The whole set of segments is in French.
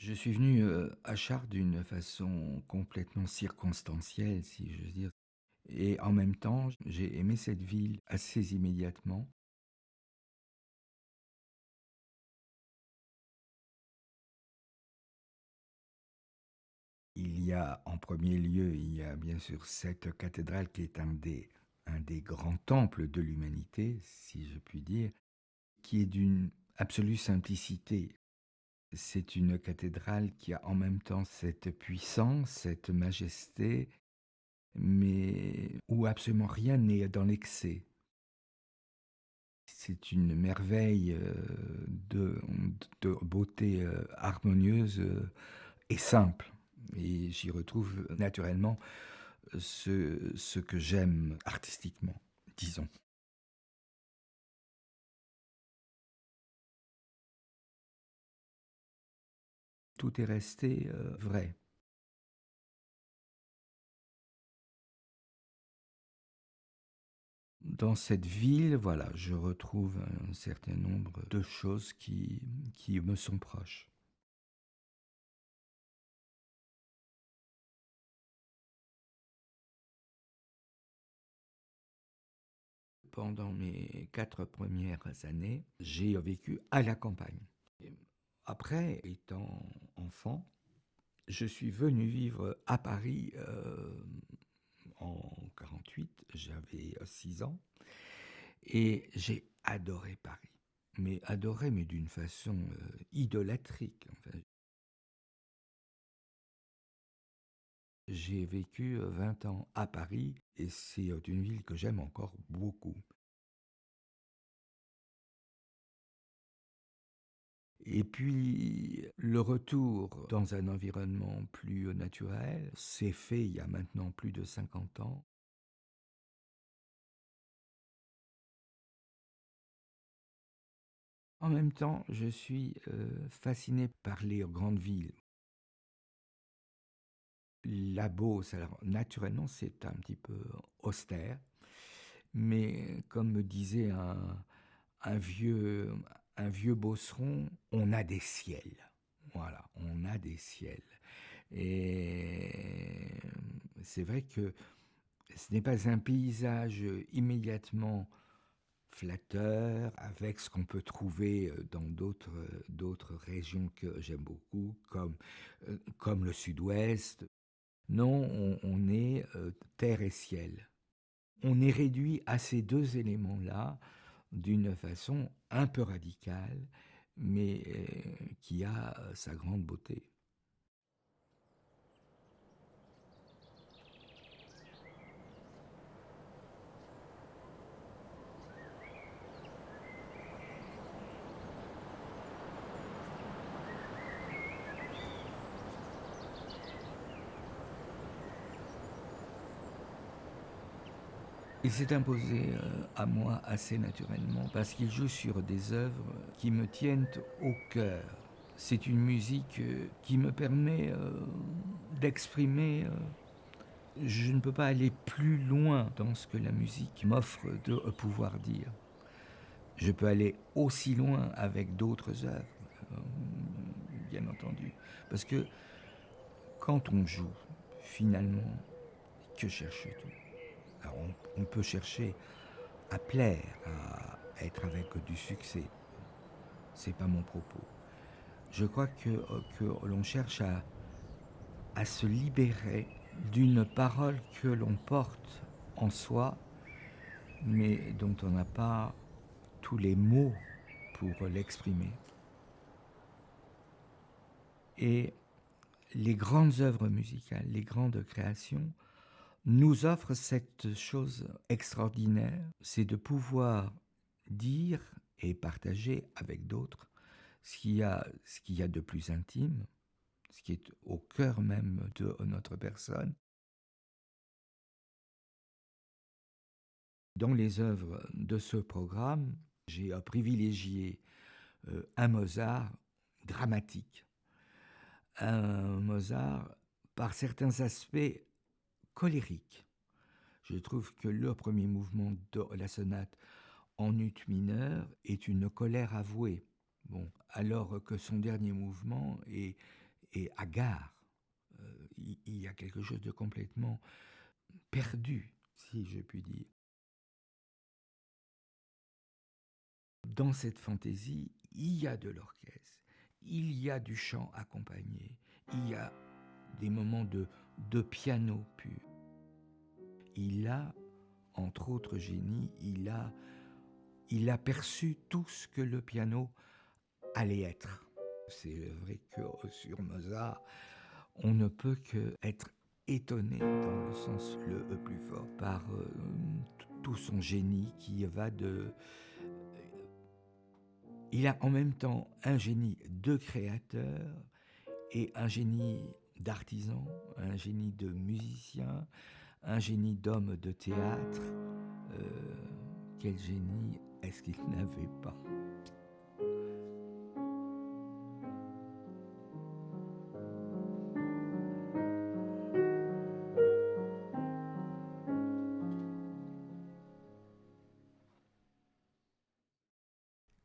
Je suis venu, à Chartres d'une façon complètement circonstancielle, si j'ose dire, et en même temps, j'ai aimé cette ville assez immédiatement. Il y a en premier lieu, il y a bien sûr cette cathédrale qui est un des grands temples de l'humanité, si je puis dire, qui est d'une absolue simplicité. C'est une cathédrale qui a en même temps cette puissance, cette majesté, mais où absolument rien n'est dans l'excès. C'est une merveille, de beauté, harmonieuse, et simple, et j'y retrouve naturellement ce que j'aime artistiquement, disons. Tout est resté, vrai. Dans cette ville, voilà, je retrouve un certain nombre de choses qui me sont proches. Pendant mes 4 premières années, j'ai vécu à la campagne. Et après, étant enfant, je suis venu vivre à Paris, en 48, j'avais 6 ans, et j'ai adoré Paris. Mais adoré, mais d'une façon idolâtrique. Enfin, j'ai vécu 20 ans à Paris, et c'est une ville que j'aime encore beaucoup. Et puis, le retour dans un environnement plus naturel s'est fait il y a maintenant plus de 50 ans. En même temps, je suis fasciné par les grandes villes. La Beauce, alors naturellement, c'est un petit peu austère, mais comme me disait un vieux, un vieux Beauceron, on a des ciels. Voilà, on a des ciels. Et c'est vrai que ce n'est pas un paysage immédiatement flatteur avec ce qu'on peut trouver dans d'autres régions que j'aime beaucoup, comme le sud-ouest. Non, on est terre et ciel. On est réduit à ces deux éléments-là d'une façon un peu radicale, mais qui a sa grande beauté. Il s'est imposé à moi assez naturellement parce qu'il joue sur des œuvres qui me tiennent au cœur. C'est une musique qui me permet d'exprimer. Je ne peux pas aller plus loin dans ce que la musique m'offre de pouvoir dire. Je peux aller aussi loin avec d'autres œuvres, euh, bien entendu. Parce que quand on joue, finalement, que cherche-t-on? Alors on peut chercher à plaire, à être avec du succès. C'est pas mon propos. Je crois que l'on cherche à se libérer d'une parole que l'on porte en soi, mais dont on n'a pas tous les mots pour l'exprimer. Et les grandes œuvres musicales, les grandes créations, nous offrent cette chose extraordinaire, c'est de pouvoir dire et partager avec d'autres ce qu'il y a de plus intime, ce qui est au cœur même de notre personne. Dans les œuvres de ce programme, j'ai privilégié un Mozart dramatique, un Mozart par certains aspects colérique. Je trouve que le premier mouvement de la sonate en ut mineur est une colère avouée. Bon, alors que son dernier mouvement est et hagard. Il y a quelque chose de complètement perdu, si je puis dire. Dans cette fantaisie, il y a de l'orchestre, il y a du chant accompagné, il y a des moments de piano pur. Il a, entre autres génies, il a perçu tout ce que le piano allait être. C'est vrai que sur Mozart, on ne peut que être étonné dans le sens le plus fort par tout son génie qui va de... Il a en même temps un génie de créateur et un génie d'artisan, un génie de musicien, un génie d'homme de théâtre. Quel génie est-ce qu'il n'avait pas ?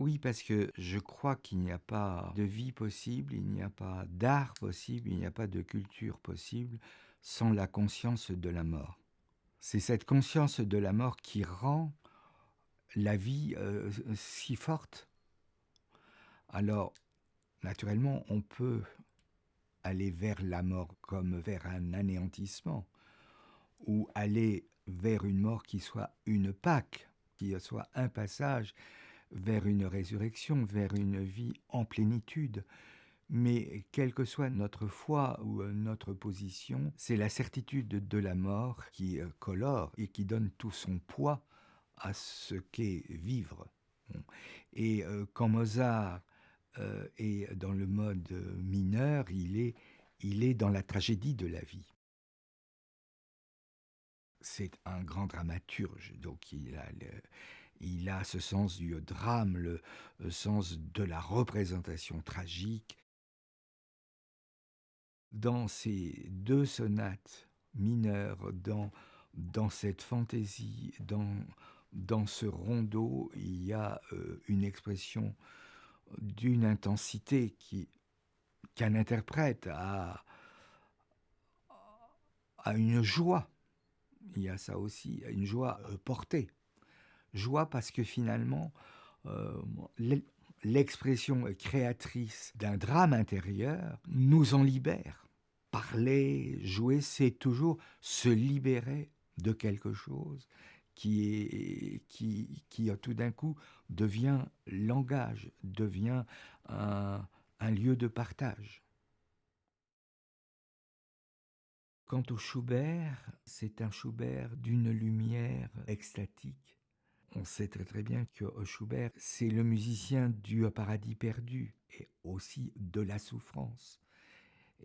Oui, parce que je crois qu'il n'y a pas de vie possible, il n'y a pas d'art possible, il n'y a pas de culture possible sans la conscience de la mort. C'est cette conscience de la mort qui rend la vie si forte. Alors, naturellement, on peut aller vers la mort comme vers un anéantissement, ou aller vers une mort qui soit une Pâque, qui soit un passage vers une résurrection, vers une vie en plénitude. Mais quelle que soit notre foi ou notre position, c'est la certitude de la mort qui colore et qui donne tout son poids à ce qu'est vivre. Et quand Mozart est dans le mode mineur, il est dans la tragédie de la vie. C'est un grand dramaturge, donc il a ce sens du drame, le sens de la représentation tragique. Dans ces deux sonates mineures, dans cette fantaisie, dans ce rondeau, il y a une expression d'une intensité qu'un interprète a une joie. Il y a ça aussi, une joie portée. Joie parce que finalement, l'expression créatrice d'un drame intérieur nous en libère. Parler, jouer, c'est toujours se libérer de quelque chose qui tout d'un coup devient langage, devient un lieu de partage. Quant au Schubert, c'est un Schubert d'une lumière extatique. On sait très très bien que Schubert, c'est le musicien du paradis perdu et aussi de la souffrance.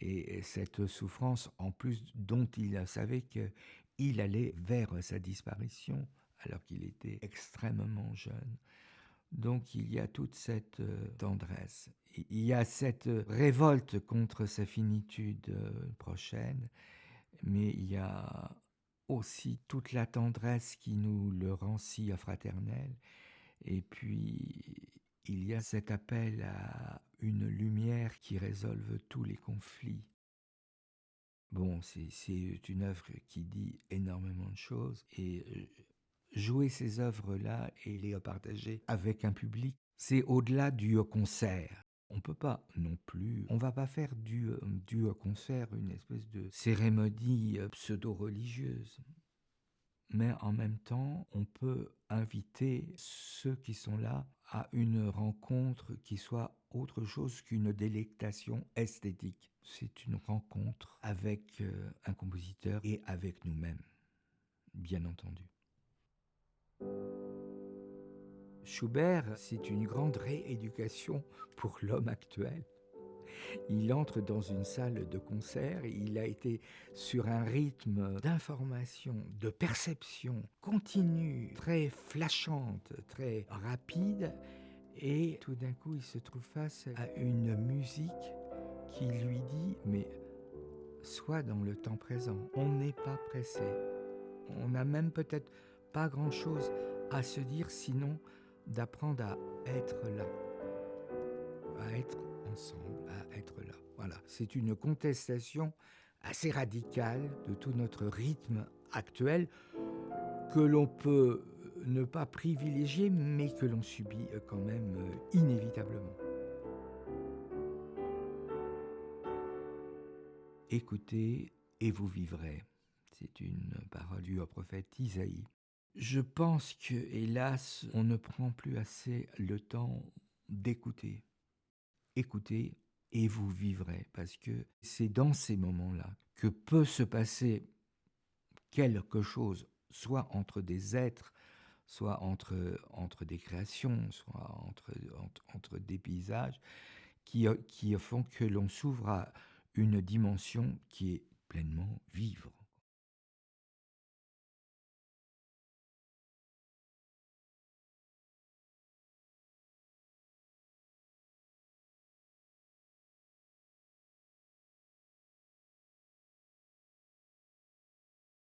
Et cette souffrance, en plus, dont il savait qu'il allait vers sa disparition alors qu'il était extrêmement jeune. Donc il y a toute cette tendresse. Il y a cette révolte contre sa finitude prochaine, mais il y a aussi toute la tendresse qui nous le rend si fraternel. Et puis, il y a cet appel à une lumière qui résolve tous les conflits. Bon, c'est une œuvre qui dit énormément de choses. Et jouer ces œuvres-là et les partager avec un public, c'est au-delà du concert. On peut pas non plus, on va pas faire du concert une espèce de cérémonie pseudo-religieuse. Mais en même temps, on peut inviter ceux qui sont là à une rencontre qui soit autre chose qu'une délectation esthétique. C'est une rencontre avec un compositeur et avec nous-mêmes, bien entendu. Schubert, c'est une grande rééducation pour l'homme actuel. Il entre dans une salle de concert, il a été sur un rythme d'information, de perception continue, très flashante, très rapide, et tout d'un coup il se trouve face à une musique qui lui dit « mais sois dans le temps présent, on n'est pas pressé, on n'a même peut-être pas grand-chose à se dire sinon d'apprendre à être là, à être ensemble. » à être là. Voilà, c'est une contestation assez radicale de tout notre rythme actuel que l'on peut ne pas privilégier, mais que l'on subit quand même inévitablement. Écoutez et vous vivrez. C'est une parole due au prophète Isaïe. Je pense que, hélas, on ne prend plus assez le temps d'écouter. Écoutez et vous vivrez, parce que c'est dans ces moments-là que peut se passer quelque chose, soit entre des êtres, soit entre des créations, soit entre des paysages, qui font que l'on s'ouvre à une dimension qui est pleinement vivre.